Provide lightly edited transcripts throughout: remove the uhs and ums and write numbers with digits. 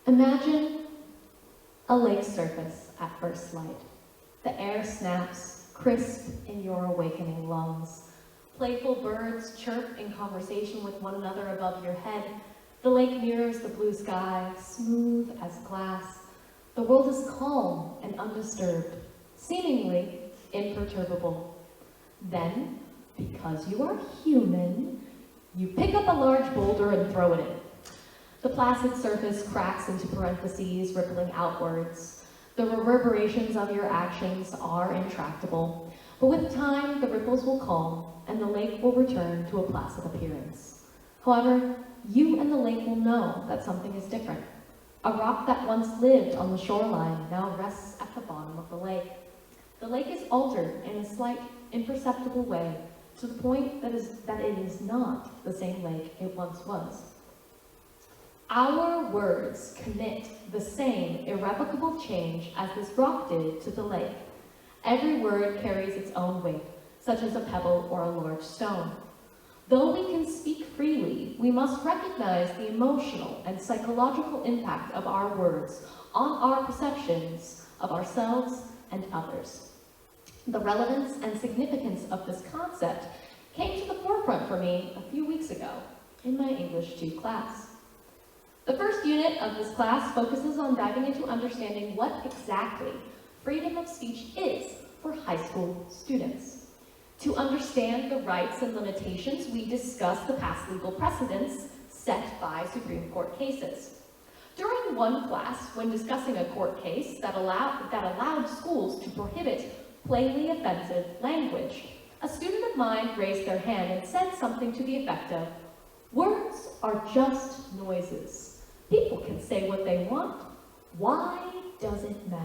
Imagine a lake surface at first light. The air snaps, crisp in your awakening lungs. Playful birds chirp in conversation with one another above your head. The lake mirrors the blue sky, smooth as glass. The world is calm and undisturbed, seemingly imperturbable. Then, because you are human, you pick up a large boulder and throw it in. The placid surface cracks into parentheses, rippling outwards. The reverberations of your actions are intractable, but with time, the ripples will calm, and the lake will return to a placid appearance. However, you and the lake will know that something is different. A rock that once lived on the shoreline now rests at the bottom of the lake. The lake is altered in a slight, imperceptible way, to the point that it is not the same lake it once was. Our words commit the same irrevocable change as this rock did to the lake. Every word carries its own weight, such as a pebble or a large stone. Though we can speak freely, we must recognize the emotional and psychological impact of our words on our perceptions of ourselves and others. The relevance and significance of this concept came to the forefront for me a few weeks ago in my English 2 class. The first unit of this class focuses on diving into understanding what exactly freedom of speech is for high school students. To understand the rights and limitations, we discuss the past legal precedents set by Supreme Court cases. During one class, when discussing a court case that allowed schools to prohibit plainly offensive language, a student of mine raised their hand and said something to the effect of, "Words are just noises. People can say what they want. Why does it matter?"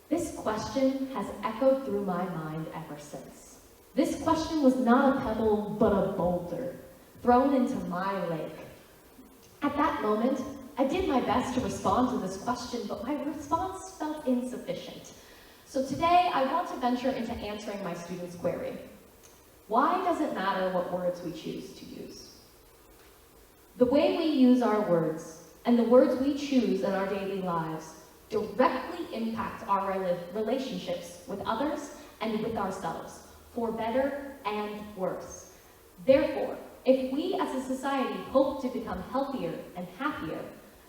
This question has echoed through my mind ever since. This question was not a pebble, but a boulder, thrown into my lake. At that moment, I did my best to respond to this question, but my response felt insufficient. So today, I want to venture into answering my student's query. Why does it matter what words we choose to use? The way we use our words, and the words we choose in our daily lives, directly impact our relationships with others and with ourselves, for better and worse. Therefore, if we as a society hope to become healthier and happier,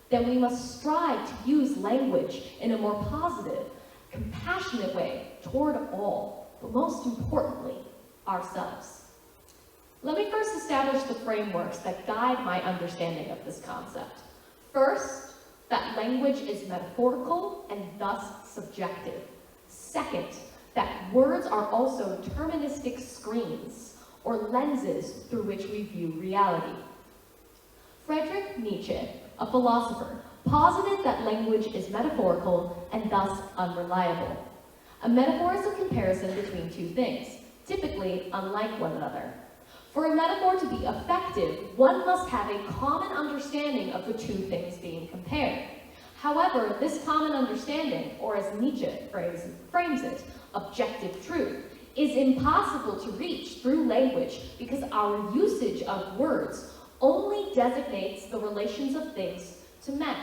then we must strive to use language in a more positive, compassionate way toward all, but most importantly, ourselves. Let me first establish the frameworks that guide my understanding of this concept. First, that language is metaphorical and thus subjective. Second, that words are also deterministic screens, or lenses through which we view reality. Friedrich Nietzsche, a philosopher, posited that language is metaphorical and thus unreliable. A metaphor is a comparison between two things, typically unlike one another. For a metaphor to be effective, one must have a common understanding of the two things being compared. However, this common understanding, or as Nietzsche frames it, objective truth, is impossible to reach through language because our usage of words only designates the relations of things to men.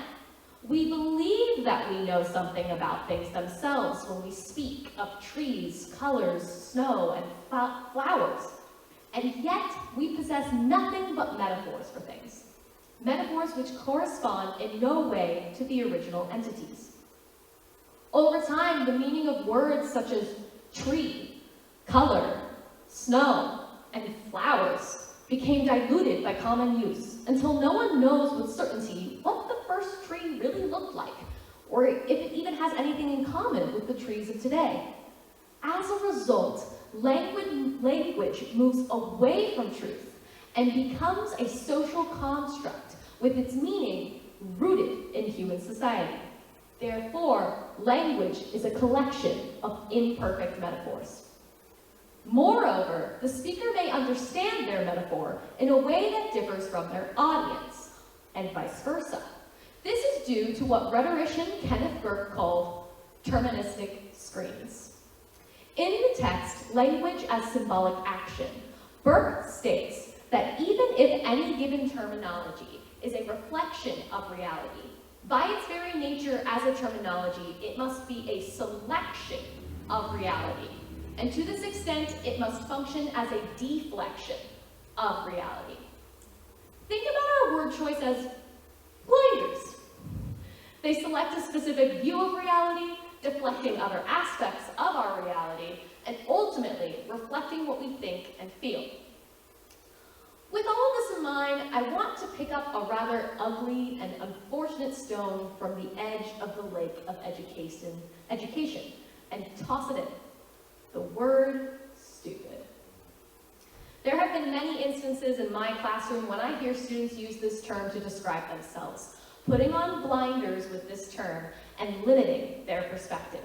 We believe that we know something about things themselves when we speak of trees, colors, snow, and flowers. And yet, we possess nothing but metaphors for things. Metaphors which correspond in no way to the original entities. Over time, the meaning of words such as tree, color, snow, and flowers became diluted by common use until no one knows with certainty what the first tree really looked like, or if it even has anything in common with the trees of today. As a result, language moves away from truth and becomes a social construct with its meaning rooted in human society. Therefore, language is a collection of imperfect metaphors. Moreover, the speaker may understand their metaphor in a way that differs from their audience, and vice versa. This is due to what rhetorician Kenneth Burke called deterministic screens. In the text, Language as Symbolic Action, Burke states that even if any given terminology is a reflection of reality. By its very nature as a terminology, it must be a selection of reality. And to this extent, it must function as a deflection of reality. Think about our word choice as blinders. They select a specific view of reality, deflecting other aspects of our reality, and ultimately reflecting what we think and feel. With all of this in mind, I want to pick up a rather ugly and unfortunate stone from the edge of the lake of education and toss it in. The word stupid. There have been many instances in my classroom when I hear students use this term to describe themselves, putting on blinders with this term and limiting their perspective.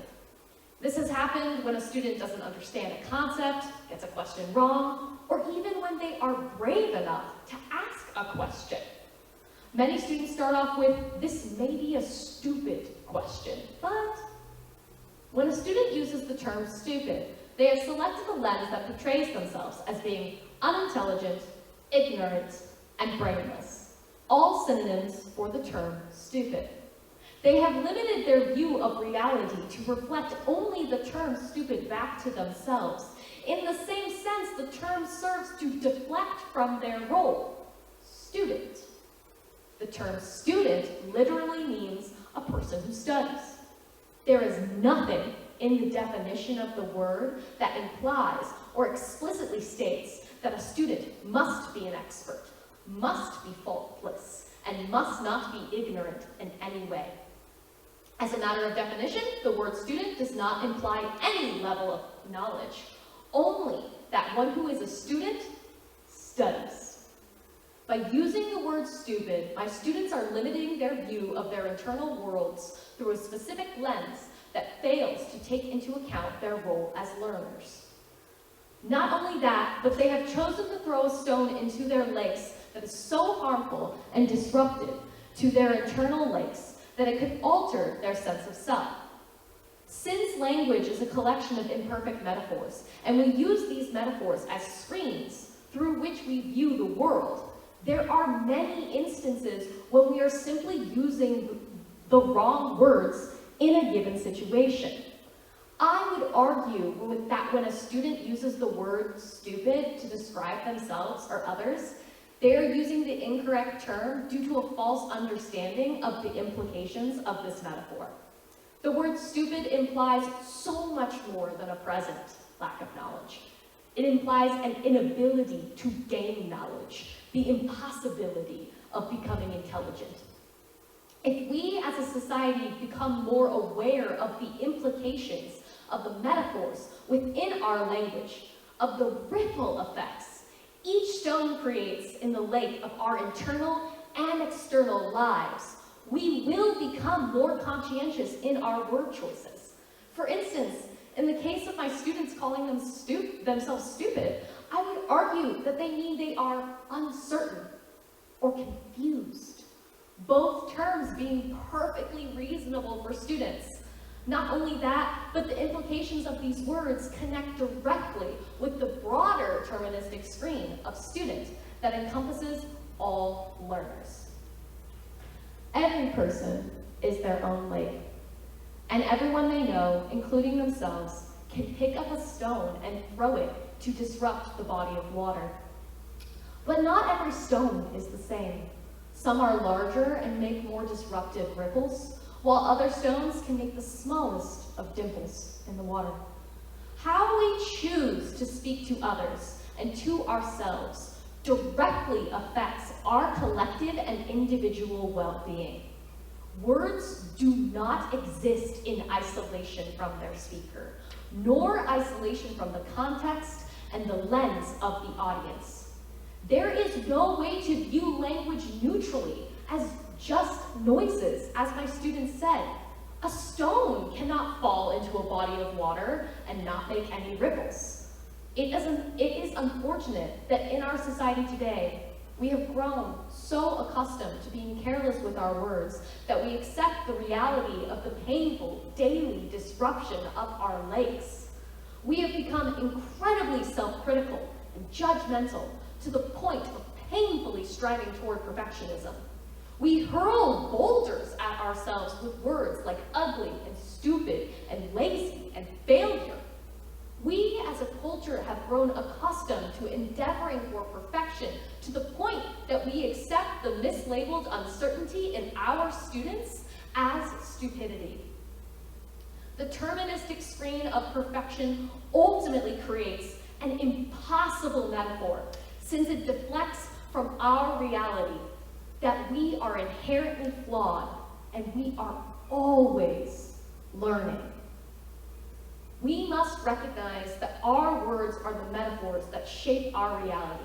This has happened when a student doesn't understand a concept, gets a question wrong, or even when they are brave enough to ask a question. Many students start off with, "This may be a stupid question," but when a student uses the term stupid, they have selected a lens that portrays themselves as being unintelligent, ignorant, and brainless, all synonyms for the term stupid. They have limited their view of reality to reflect only the term stupid back to themselves. In the same sense, the term serves to deflect from their role, student. The term student literally means a person who studies. There is nothing in the definition of the word that implies or explicitly states that a student must be an expert, must be faultless, and must not be ignorant in any way. As a matter of definition, the word student does not imply any level of knowledge, only that one who is a student studies. By using the word stupid, my students are limiting their view of their internal worlds through a specific lens that fails to take into account their role as learners. Not only that, but they have chosen to throw a stone into their lakes that is so harmful and disruptive to their internal lakes that it could alter their sense of self. Since language is a collection of imperfect metaphors, and we use these metaphors as screens through which we view the world, there are many instances when we are simply using the wrong words in a given situation. I would argue that when a student uses the word stupid to describe themselves or others, they are using the incorrect term due to a false understanding of the implications of this metaphor. The word stupid implies so much more than a present lack of knowledge. It implies an inability to gain knowledge, the impossibility of becoming intelligent. If we as a society become more aware of the implications of the metaphors within our language, of the ripple effects each stone creates in the lake of our internal and external lives, we will become more conscientious in our word choices. For instance, in the case of my students calling themselves stupid, I would argue that they mean they are uncertain or confused, both terms being perfectly reasonable for students. Not only that, but the implications of these words connect directly with the broader terministic screen of student that encompasses all learners. Every person is their own lake, and everyone they know, including themselves, can pick up a stone and throw it to disrupt the body of water. But not every stone is the same. Some are larger and make more disruptive ripples, while other stones can make the smallest of dimples in the water. How we choose to speak to others and to ourselves directly affects our collective and individual well-being. Words do not exist in isolation from their speaker, nor isolation from the context and the lens of the audience. There is no way to view language neutrally as just noises. As my students said, a stone cannot fall into a body of water and not make any ripples. It is unfortunate that in our society today, we have grown so accustomed to being careless with our words that we accept the reality of the painful daily disruption of our lakes. We have become incredibly self-critical and judgmental to the point of painfully striving toward perfectionism. We hurl boulders at ourselves with words like ugly and stupid and lazy and failure. We as a culture have grown accustomed to endeavoring for perfection to the point that we accept the mislabeled uncertainty in our students as stupidity. The deterministic screen of perfection ultimately creates an impossible metaphor, since it deflects from our reality that we are inherently flawed and we are always learning. We must recognize that our words are the metaphors that shape our reality.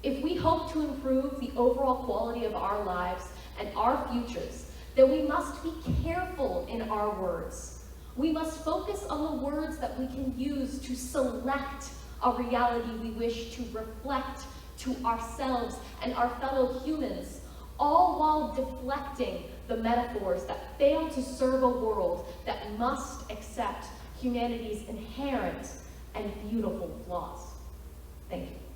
If we hope to improve the overall quality of our lives and our futures, then we must be careful in our words. We must focus on the words that we can use to select a reality we wish to reflect to ourselves and our fellow humans, all while deflecting the metaphors that fail to serve a world that must accept humanity's inherent and beautiful flaws. Thank you.